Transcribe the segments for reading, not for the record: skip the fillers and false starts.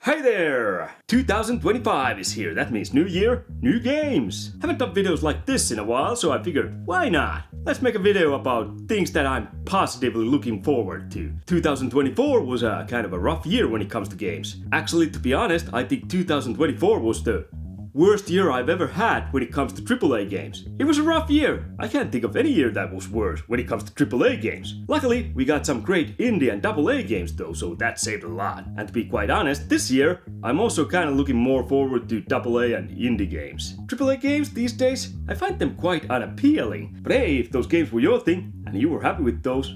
Hey there! 2025 is here, that means new year, new games! Haven't done videos like this in a while, so I figured, why not? Let's make a video about things that I'm positively looking forward to. 2024 was a kind of a rough year when it comes to games. Actually, to be honest, I think 2024 was the worst year I've ever had when it comes to AAA games. It was a rough year. I can't think of any year that was worse when it comes to AAA games. Luckily, we got some great indie and AA games though, so that saved a lot. And to be quite honest, this year, I'm also kind of looking more forward to AA and indie games. AAA games these days, I find them quite unappealing. But hey, if those games were your thing, and you were happy with those,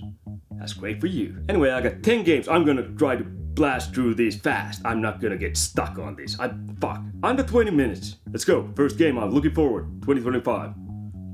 that's great for you. Anyway, I got 10 games I'm gonna try to blast through these fast. I'm not gonna get stuck on this. Under 20 minutes. Let's go. First game I'm looking forward, 2025.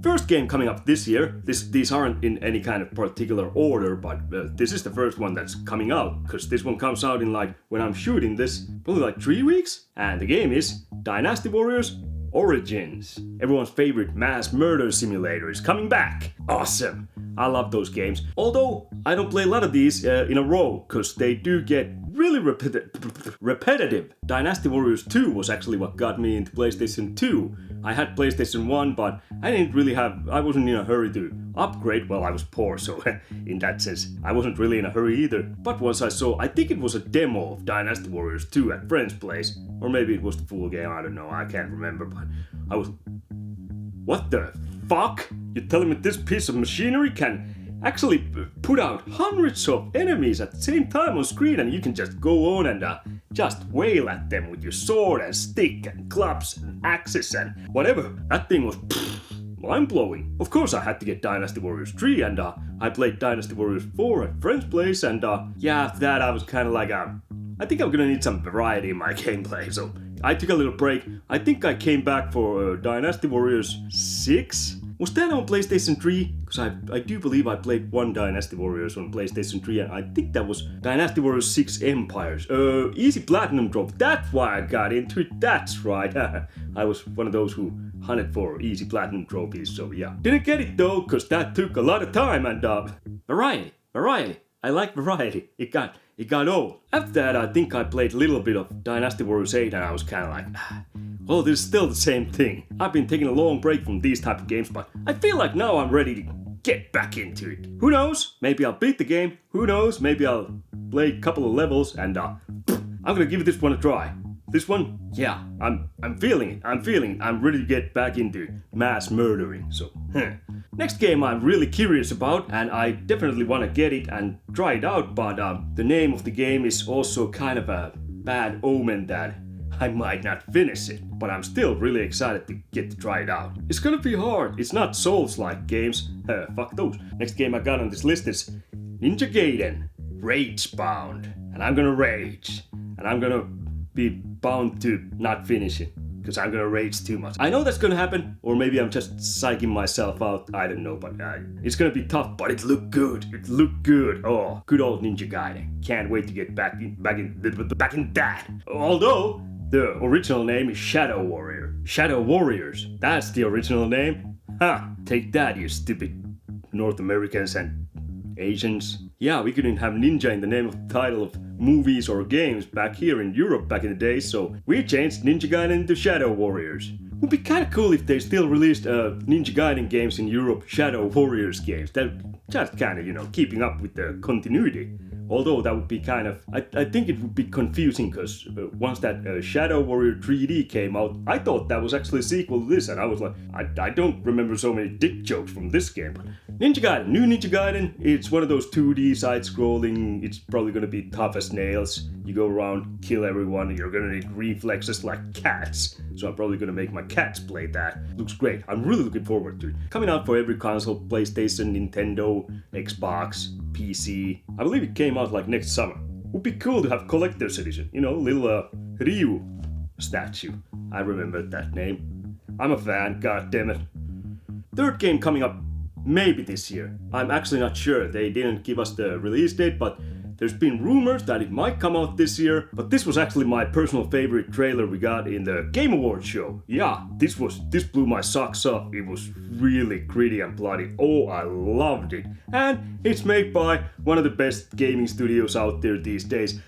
First game coming up this year. These aren't in any kind of particular order, but this is the first one that's coming out, because this one comes out in when I'm shooting this, probably 3 weeks. And the game is Dynasty Warriors Origins. Everyone's favorite mass murder simulator is coming back. Awesome. I love those games. Although I don't play a lot of these in a row, because they do get really repetitive. Dynasty Warriors 2 was actually what got me into PlayStation 2. I had PlayStation 1, but I wasn't in a hurry to upgrade. Well, I was poor, so in that sense, I wasn't really in a hurry either. But once I think it was a demo of Dynasty Warriors 2 at friend's place, or maybe it was the full game, I don't know, I can't remember, but I was... What the fuck? You're telling me this piece of machinery can actually put out hundreds of enemies at the same time on screen, and you can just go on and just wail at them with your sword and stick and clubs and axes and whatever. That thing was mind-blowing. Of course I had to get Dynasty Warriors 3, and I played Dynasty Warriors 4 at friend's place, and after that I was kind of I think I'm gonna need some variety in my gameplay, so I took a little break. I think I came back for Dynasty Warriors 6? Was that on PlayStation 3? Because I do believe I played one Dynasty Warriors on PlayStation 3, and I think that was Dynasty Warriors 6 Empires. Easy Platinum Drop, that's why I got into it, that's right. I was one of those who hunted for easy Platinum trophies, so yeah. Didn't get it though, because that took a lot of time, and variety. I like variety. It got old. After that, I think I played a little bit of Dynasty Warriors 8, and I was kind of well, this is still the same thing. I've been taking a long break from these type of games, but I feel like now I'm ready to get back into it. Who knows? Maybe I'll beat the game. Who knows? Maybe I'll play a couple of levels, and I'm gonna give this one a try. This one, yeah, I'm feeling it. I'm ready to get back into mass murdering, so Next game I'm really curious about, and I definitely want to get it and try it out, but the name of the game is also kind of a bad omen that I might not finish it, but I'm still really excited to get to try it out. It's gonna be hard. It's not Souls-like games. Fuck those. Next game I got on this list is Ninja Gaiden, Ragebound, and I'm gonna rage, and I'm gonna be bound to not finish it, because I'm gonna rage too much. I know that's gonna happen, or maybe I'm just psyching myself out, I don't know, but it's gonna be tough, but it looked good. Oh, good old Ninja Gaiden. Can't wait to get back in that. Although, the original name is Shadow Warriors. That's the original name? Ha! Take that, you stupid North Americans and Asians. Yeah, we couldn't have ninja in the name of the title of movies or games back here in Europe back in the day, so we changed Ninja Gaiden into Shadow Warriors. Would be kinda cool if they still released Ninja Gaiden games in Europe, Shadow Warriors games. That just kinda, keeping up with the continuity. Although that would be I think it would be confusing, because once that Shadow Warrior 3D came out, I thought that was actually a sequel to this, and I was like, I don't remember so many dick jokes from this game. But new Ninja Gaiden, it's one of those 2D side-scrolling, it's probably gonna be tough as nails. You go around, kill everyone, and you're gonna need reflexes like cats. So I'm probably gonna make my cats play that. Looks great, I'm really looking forward to it. Coming out for every console, PlayStation, Nintendo, Xbox, PC. I believe it came out next summer. Would be cool to have collector's edition, little Ryu statue. I remember that name. I'm a fan, god damn it. Third game coming up maybe this year. I'm actually not sure. They didn't give us the release date, but there's been rumors that it might come out this year, but this was actually my personal favorite trailer we got in the Game Awards show. Yeah, this blew my socks off. It was really gritty and bloody. Oh, I loved it. And it's made by one of the best gaming studios out there these days,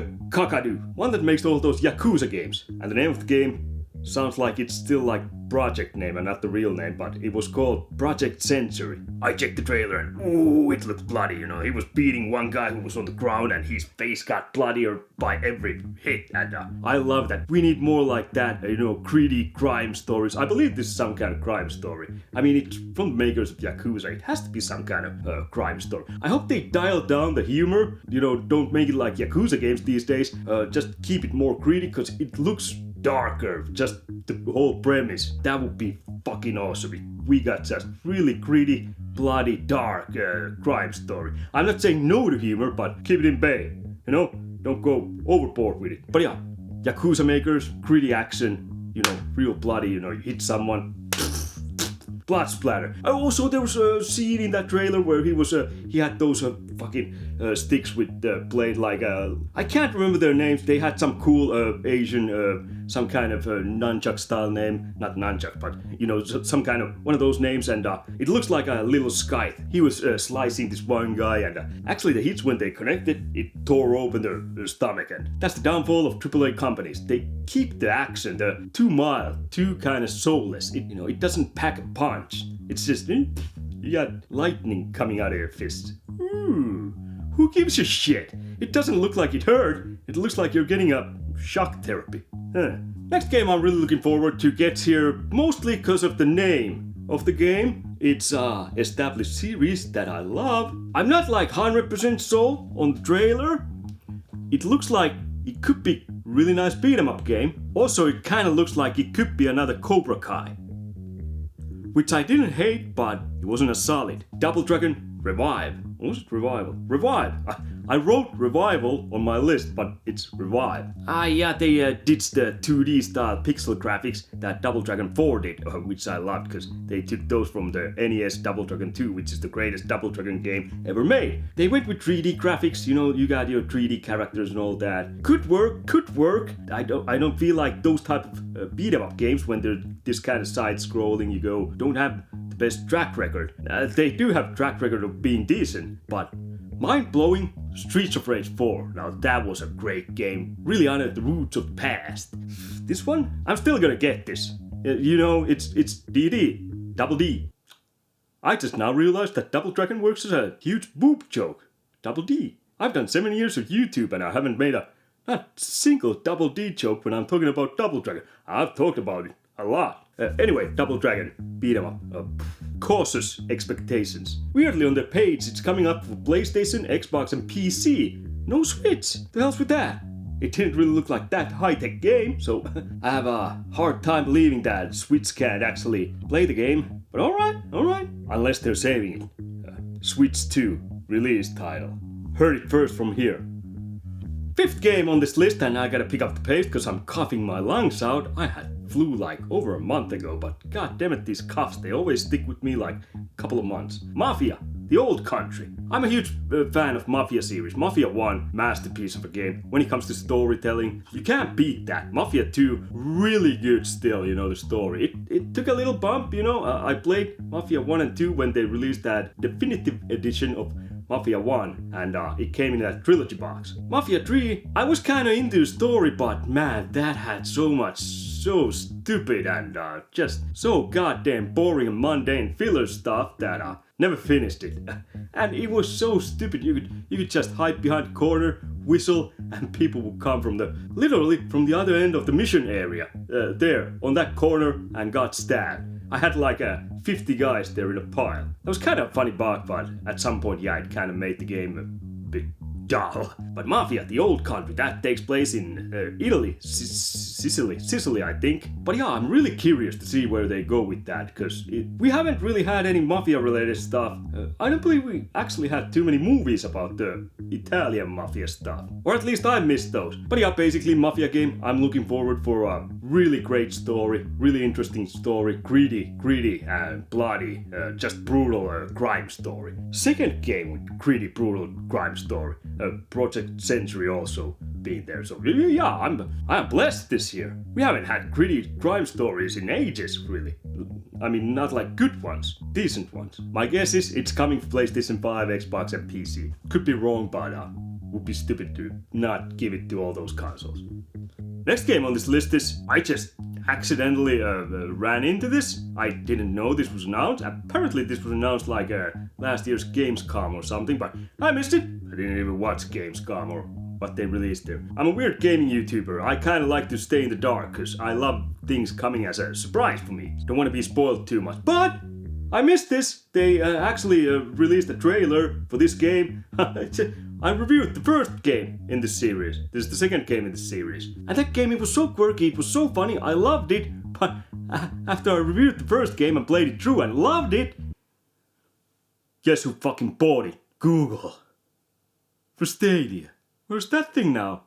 Kakadu, one that makes all those Yakuza games. And the name of the game sounds like it's still like project name and not the real name, but it was called Project Century. I checked the trailer and ooh, it looked bloody, you know. He was beating one guy who was on the ground and his face got bloodier by every hit. And I love that. We need more like that, you know, greedy crime stories. I believe this is some kind of crime story. I mean, it's from the makers of Yakuza. It has to be some kind of crime story. I hope they dial down the humor. You know, don't make it like Yakuza games these days. Just keep it more greedy because it looks darker, just the whole premise. That would be fucking awesome if we got just really greedy, bloody, dark crime story. I'm not saying no to humor, but keep it in bay. You know, don't go overboard with it. But yeah, Yakuza makers, greedy action, you know, real bloody, you know, you hit someone, blood splatter. Also, there was a scene in that trailer where he had those fucking sticks with the blade, like I can't remember their names. They had some cool Asian, some kind of nunchuck style name, not nunchuck, but you know, some kind of one of those names. And it looks like a little scythe. He was slicing this one guy, and actually the hits when they connected, it tore open their stomach. And that's the downfall of AAA companies. They keep the action too mild, too kind of soulless. It doesn't pack a punch. It's just you got lightning coming out of your fist. Who gives a shit? It doesn't look like it hurt. It looks like you're getting a shock therapy. Next game I'm really looking forward to gets here mostly because of the name of the game. It's a established series that I love. I'm not like 100% sold on the trailer. It looks like it could be a really nice beat 'em up game. Also, it kind of looks like it could be another Cobra Kai, which I didn't hate, but it wasn't as solid. Double Dragon Revive. What was it? Revival. Revive. I wrote Revival on my list, but it's Revive. Yeah, they ditched the 2D style pixel graphics that Double Dragon 4 did, which I loved because they took those from the NES Double Dragon 2, which is the greatest Double Dragon game ever made. They went with 3D graphics, you know, you got your 3D characters and all that. Could work. I don't feel like those type of beat 'em up games when they're this kind of side scrolling, don't have the best track record. They do have track record of being decent, but mind-blowing Streets of Rage 4. Now that was a great game. Really honored the roots of the past. This one, I'm still gonna get this. You know, it's DD, Double D. I just now realized that Double Dragon works as a huge boob joke. Double D. I've done 7 years of YouTube and I haven't made not single Double D joke when I'm talking about Double Dragon. I've talked about it a lot. Anyway, Double Dragon, beat 'em up. Cautious expectations. Weirdly on the page, it's coming up for PlayStation, Xbox, and PC. No Switch. The hell's with that? It didn't really look like that high-tech game, so I have a hard time believing that Switch can't actually play the game. But alright. Unless they're saving it. Switch 2, release title. Heard it first from here. 5th game on this list, and I gotta pick up the pace because I'm coughing my lungs out. I had flu like over a month ago, but god damn it, these coughs, they always stick with me like a couple of months. Mafia The Old Country. I'm a huge fan of Mafia series. Mafia 1, masterpiece of a game. When it comes to storytelling, you can't beat that. Mafia 2, really good still, you know, the story. It took a little bump, you know. I played Mafia 1 and 2 when they released that definitive edition of Mafia 1, and it came in that trilogy box. Mafia 3, I was kinda into the story, but man, that had so stupid and just so goddamn boring and mundane filler stuff that never finished it. And it was so stupid, you could just hide behind a corner, whistle, and people would come literally from the other end of the mission area, there, on that corner, and got stabbed. I had like 50 guys there in a pile. That was kind of funny but at some point, yeah, it kind of made the game a bit dull. But Mafia, The Old Country, that takes place in Italy, Sicily, I think. But yeah, I'm really curious to see where they go with that, because we haven't really had any Mafia-related stuff. I don't believe we actually had too many movies about the Italian Mafia stuff. Or at least I missed those. But yeah, basically Mafia game, I'm looking forward for a really great story, really interesting story, greedy and bloody, just brutal crime story. Second game with greedy, brutal crime story. Project Century also being there. So yeah, I'm blessed this year. We haven't had gritty crime stories in ages, really. I mean, not like good ones, decent ones. My guess is it's coming to PlayStation 5, Xbox, and PC. Could be wrong, but would be stupid to not give it to all those consoles. Next game on this list is, I just accidentally ran into this. I didn't know this was announced. Apparently this was announced like last year's Gamescom or something, but I missed it. I didn't even watch Gamescom or what they released there. I'm a weird gaming YouTuber. I kinda like to stay in the dark, cause I love things coming as a surprise for me. Don't want to be spoiled too much. But I missed this. They actually released a trailer for this game. I reviewed the first game in this series. This is the second game in this series. And that game, it was so quirky, it was so funny, I loved it. But after I reviewed the first game and played it through and loved it, guess who fucking bought it? Google. For Stadia. Where's that thing now?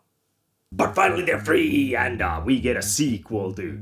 But finally they're free, and we get a sequel to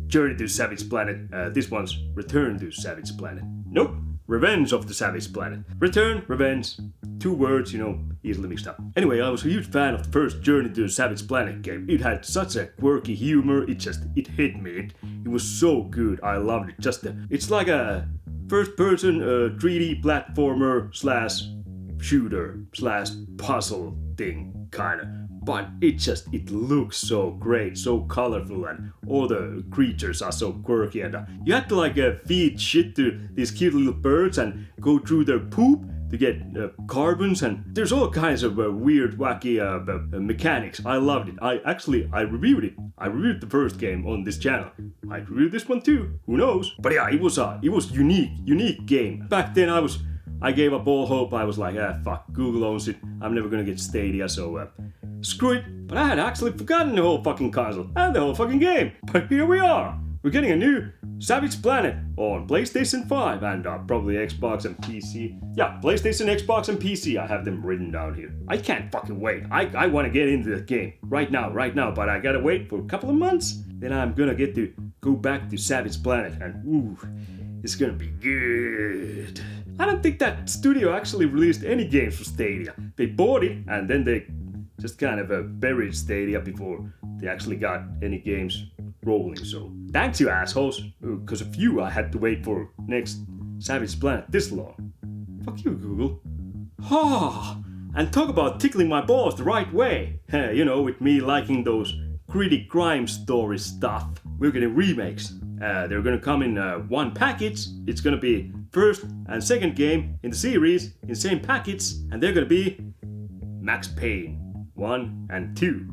Journey to Savage Planet. This one's Return to Savage Planet. Nope, Revenge of the Savage Planet. Return, revenge, 2 words, you know, easily mixed up. Anyway, I was a huge fan of the first Journey to Savage Planet game. It had such a quirky humor, it hit me. It was so good, I loved it. It's like a first-person 3D platformer / shooter / puzzle thing, kinda. But it looks so great, so colorful, and all the creatures are so quirky, and you have to like feed shit to these cute little birds and go through their poop to get carbons, and there's all kinds of weird, wacky mechanics. I loved it. I reviewed it. I reviewed the first game on this channel. I reviewed this one too. Who knows? But yeah, it was unique game. Back then I gave up all hope. I was like, fuck, Google owns it. I'm never gonna get Stadia, so screw it. But I had actually forgotten the whole fucking console and the whole fucking game. But here we are. We're getting a new Savage Planet on PlayStation 5 and probably Xbox and PC. Yeah, PlayStation, Xbox, and PC. I have them written down here. I can't fucking wait. I want to get into the game right now, but I gotta wait for a couple of months. Then I'm gonna get to go back to Savage Planet, and ooh, it's gonna be good. I don't think that studio actually released any games for Stadia. They bought it and then they just kind of buried Stadia before they actually got any games rolling. So thanks you assholes, because of you I had to wait for next Savage Planet this long. Fuck you, Google. And talk about tickling my balls the right way. You know, with me liking those gritty crime story stuff. We're getting remakes. They're gonna come in one package. It's gonna be first and second game in the series in the same package, and they're gonna be Max Payne 1 and 2.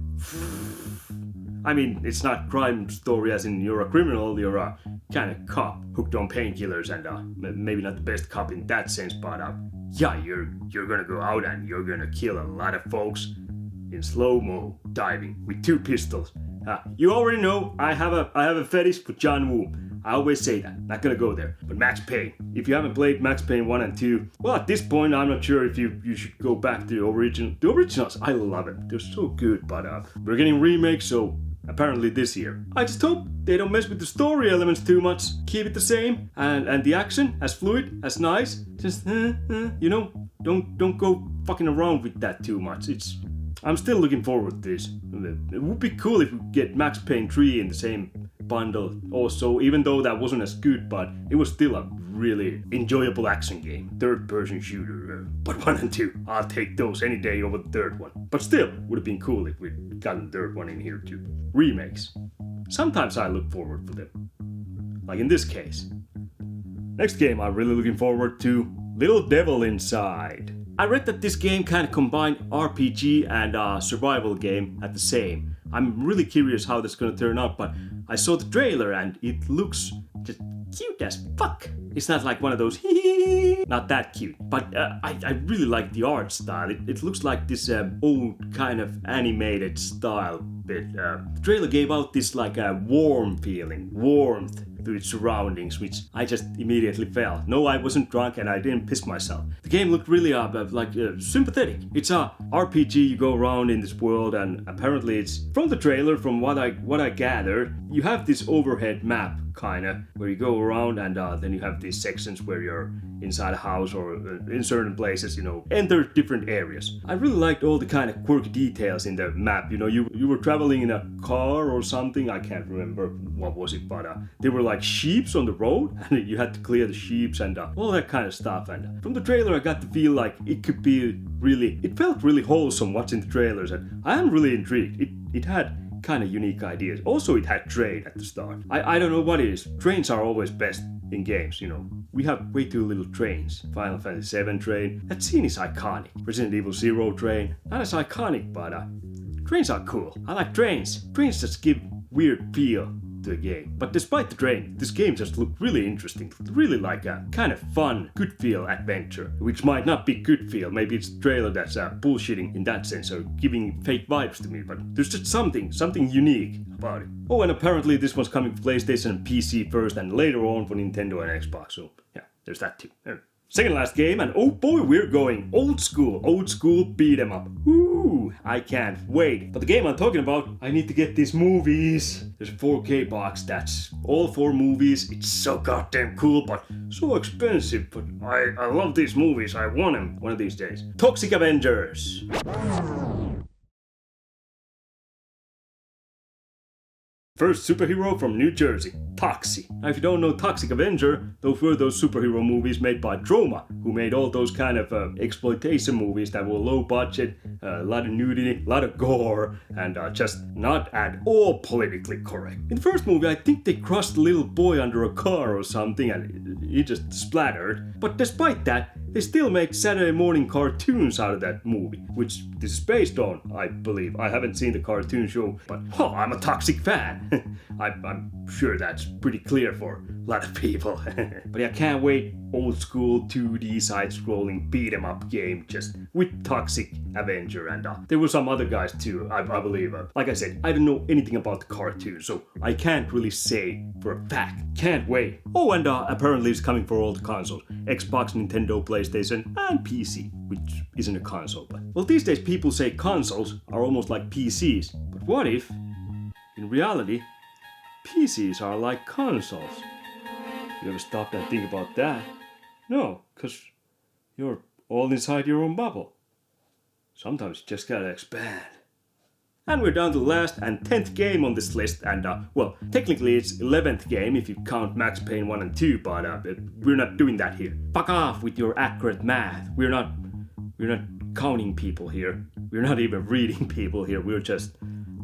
I mean, it's not crime story as in you're a criminal, you're a kind of cop hooked on painkillers, and maybe not the best cop in that sense, but yeah, you're gonna go out and you're gonna kill a lot of folks in slow-mo diving with 2 pistols. You already know I have a fetish for John Woo. I always say that. Not gonna go there. But Max Payne. If you haven't played Max Payne 1 and 2, well, at this point, I'm not sure if you should go back to the original. The originals, I love it. They're so good. But we're getting remakes, so apparently this year. I just hope they don't mess with the story elements too much. Keep it the same, and the action as fluid, as nice. Just you know, don't go fucking around with that too much. I'm still looking forward to this. It would be cool if we get Max Payne 3 in the same bundle also, even though that wasn't as good, but it was still a really enjoyable action game. Third-person shooter. But 1 and 2, I'll take those any day over the third one. But still, would have been cool if we'd gotten the third one in here too. Remakes. Sometimes I look forward for them. Like in this case. Next game I'm really looking forward to, Little Devil Inside. I read that this game kind of combined RPG and survival game at the same. I'm really curious how that's gonna turn out, but I saw the trailer and it looks just cute as fuck. It's not like one of those not that cute, but I really like the art style. It looks like this old kind of animated style bit. The trailer gave out this like a warm feeling, warmth to its surroundings, which I just immediately felt. No, I wasn't drunk and I didn't piss myself. The game looked really sympathetic. It's a RPG. You go around in this world, and apparently it's from the trailer, from what I gathered, you have this overhead map kinda, where you go around and then you have these sections where you're inside a house or in certain places, enter different areas. I really liked all the kind of quirky details in the map. You were traveling in a car or something, I can't remember what was it, but there were like sheeps on the road and you had to clear the sheeps and all that kind of stuff. And from the trailer I got to feel like it could be it felt really wholesome watching the trailers, and I am really intrigued. It had kind of unique ideas. Also, it had train at the start. I don't know what it is. Trains are always best in games, We have way too little trains. Final Fantasy VII train. That scene is iconic. Resident Evil 0 train. Not as iconic, but trains are cool. I like trains. Trains just give weird feel to a game. But despite the train, this game just looked really interesting. Really like a kind of fun, good feel adventure. Which might not be good feel. Maybe it's the trailer that's bullshitting in that sense or giving fake vibes to me. But there's just something unique about it. Oh, and apparently this one's coming to PlayStation and PC first and later on for Nintendo and Xbox. So yeah, there's that too. Second last game, and oh boy, we're going old school beat 'em up. Ooh, I can't wait. But the game I'm talking about, I need to get these movies. There's a 4K box, that's all 4 movies. It's so goddamn cool, but so expensive. But I love these movies, I want them one of these days. Toxic Avengers. First superhero from New Jersey, Toxie. Now if you don't know Toxic Avenger, those were those superhero movies made by Troma, who made all those kind of exploitation movies that were low budget, a lot of nudity, a lot of gore, and just not at all politically correct. In the first movie, I think they crushed a little boy under a car or something and he just splattered. But despite that, they still make Saturday morning cartoons out of that movie, which this is based on, I believe. I haven't seen the cartoon show, but I'm a Toxic fan. I'm sure that's pretty clear for a lot of people. But I can't wait. Old school 2D side-scrolling beat-em-up game just with Toxic Avenger, and there were some other guys too, I believe. Like I said, I don't know anything about the cartoon, so I can't really say for a fact. Can't wait. Oh, and apparently it's coming for all the consoles. Xbox, Nintendo, PlayStation, and PC, which isn't a console. But well, these days people say consoles are almost like PCs. But what if, in reality, PCs are like consoles? You ever stopped and think about that? No, because you're all inside your own bubble. Sometimes you just gotta expand. And we're down to the last and 10th game on this list, and well, technically it's 11th game if you count Max Payne 1 and 2, but we're not doing that here. Fuck off with your accurate math. We're not counting people here. We're not even reading people here. We're just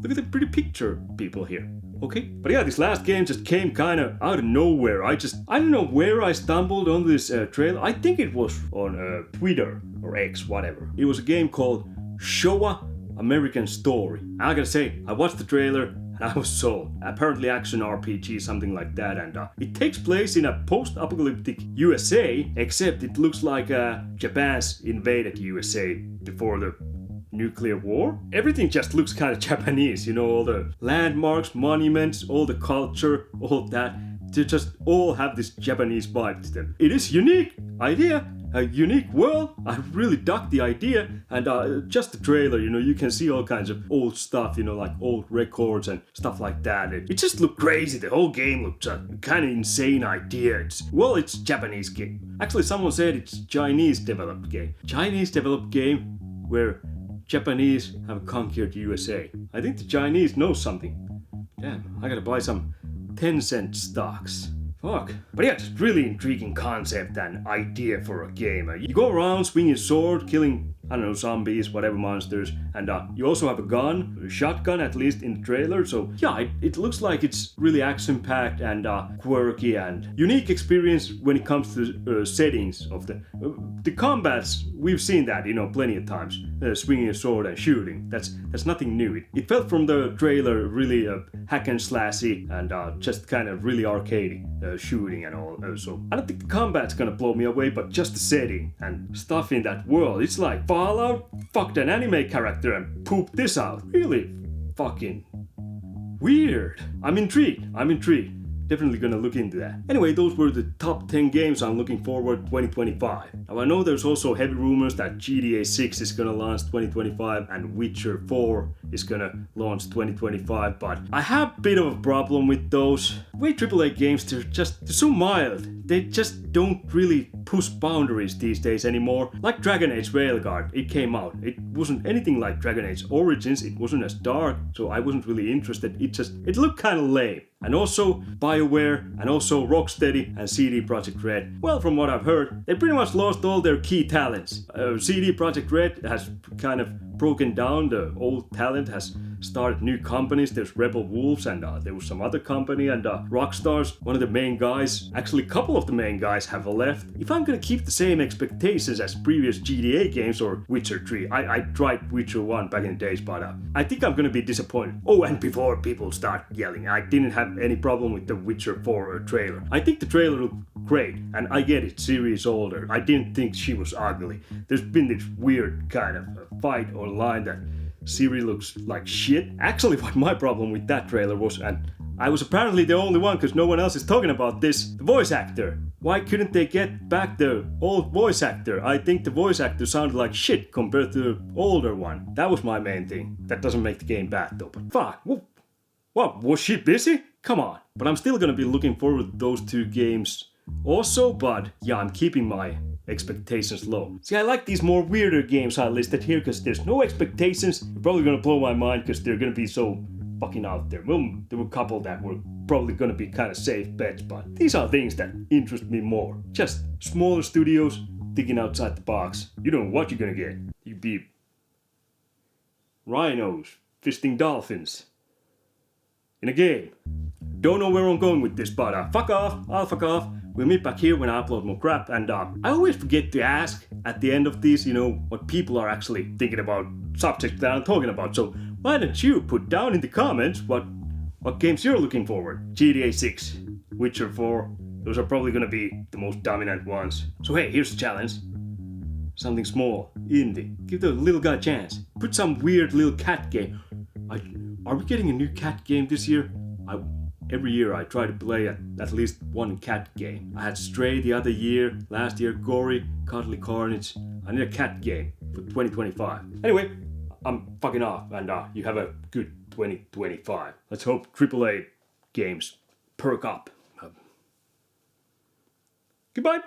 look at the pretty picture people here. Okay? But yeah, this last game just came kinda out of nowhere. I don't know where I stumbled on this trailer. I think it was on Twitter or X, whatever. It was a game called Showa American Story. I gotta say, I watched the trailer and I was sold. Apparently action RPG, something like that, and it takes place in a post-apocalyptic USA, except it looks like Japan's invaded USA before the nuclear war. Everything just looks kind of Japanese, all the landmarks, monuments, all the culture, all that. They just all have this Japanese vibe to them. It is unique idea, a unique world. I really dug the idea, and just the trailer, you can see all kinds of old stuff, like old records and stuff like that. It just looked crazy. The whole game looked kind of insane idea. It's Japanese game. Actually, someone said it's Chinese developed game. Chinese developed game where Japanese have conquered USA. I think the Chinese know something. Damn, I gotta buy some 10-cent stocks. Fuck. But yeah, just really intriguing concept and idea for a game. You go around swinging a sword, killing, zombies, whatever monsters, and you also have a gun, a shotgun at least in the trailer, so yeah, it looks like it's really action-packed and quirky and unique experience when it comes to settings of the combats. We've seen that, plenty of times, swinging a sword and shooting. That's nothing new. It felt from the trailer really hack and slashy and just kind of really arcadey shooting and all. So I don't think the combat's gonna blow me away, but just the setting and stuff in that world. It's like Fallout fucked an anime character and pooped this out. Really fucking weird. I'm intrigued. definitely gonna look into that. Anyway, those were the top 10 games I'm looking forward 2025. Now I know there's also heavy rumors that GTA 6 is gonna launch 2025 and Witcher 4 is gonna launch 2025, but I have a bit of a problem with those. The way AAA games, they're so mild. They just don't really push boundaries these days anymore. Like Dragon Age Railguard, it came out. It wasn't anything like Dragon Age Origins, it wasn't as dark, so I wasn't really interested. It looked kinda lame. And also BioWare and also Rocksteady and CD Projekt Red. Well, from what I've heard, they pretty much lost all their key talents. CD Projekt Red has kind of broken down. The old talent has started new companies. There's Rebel Wolves and there was some other company, and Rockstars, one of the main guys, actually a couple of the main guys have left. If I'm gonna keep the same expectations as previous GTA games or Witcher 3, I tried Witcher 1 back in the days, but I think I'm gonna be disappointed. Oh, and before people start yelling, I didn't have any problem with the Witcher 4 trailer. I think the trailer looked great, and I get it, Ciri is older. I didn't think she was ugly. There's been this weird kind of fight online that Ciri looks like shit. Actually, what my problem with that trailer was, and I was apparently the only one because no one else is talking about this, the voice actor. Why couldn't they get back the old voice actor? I think the voice actor sounded like shit compared to the older one. That was my main thing. That doesn't make the game bad though, but fuck. What, was she busy? Come on. But I'm still gonna be looking forward to those two games also, but yeah, I'm keeping my expectations low. See, I like these more weirder games I listed here because there's no expectations. They're probably gonna blow my mind because they're gonna be so fucking out there. Well, there were a couple that were probably gonna be kind of safe bets, but these are things that interest me more. Just smaller studios thinking outside the box. You don't know what you're gonna get. You'd be rhinos fisting dolphins in a game. Don't know where I'm going with this, but fuck off. I'll fuck off. We'll meet back here when I upload more crap, and I always forget to ask at the end of these, what people are actually thinking about subjects that I'm talking about. So why don't you put down in the comments what games you're looking forward? GTA 6, Witcher 4, those are probably gonna be the most dominant ones. So hey, here's the challenge. Something small, indie. Give the little guy a chance. Put some weird little cat game. Are we getting a new cat game this year? Every year I try to play at least one cat game. I had Stray the other year, last year Gory, Cuddly Carnage. I need a cat game for 2025. Anyway, I'm fucking off, and you have a good 2025. Let's hope AAA games perk up. Goodbye.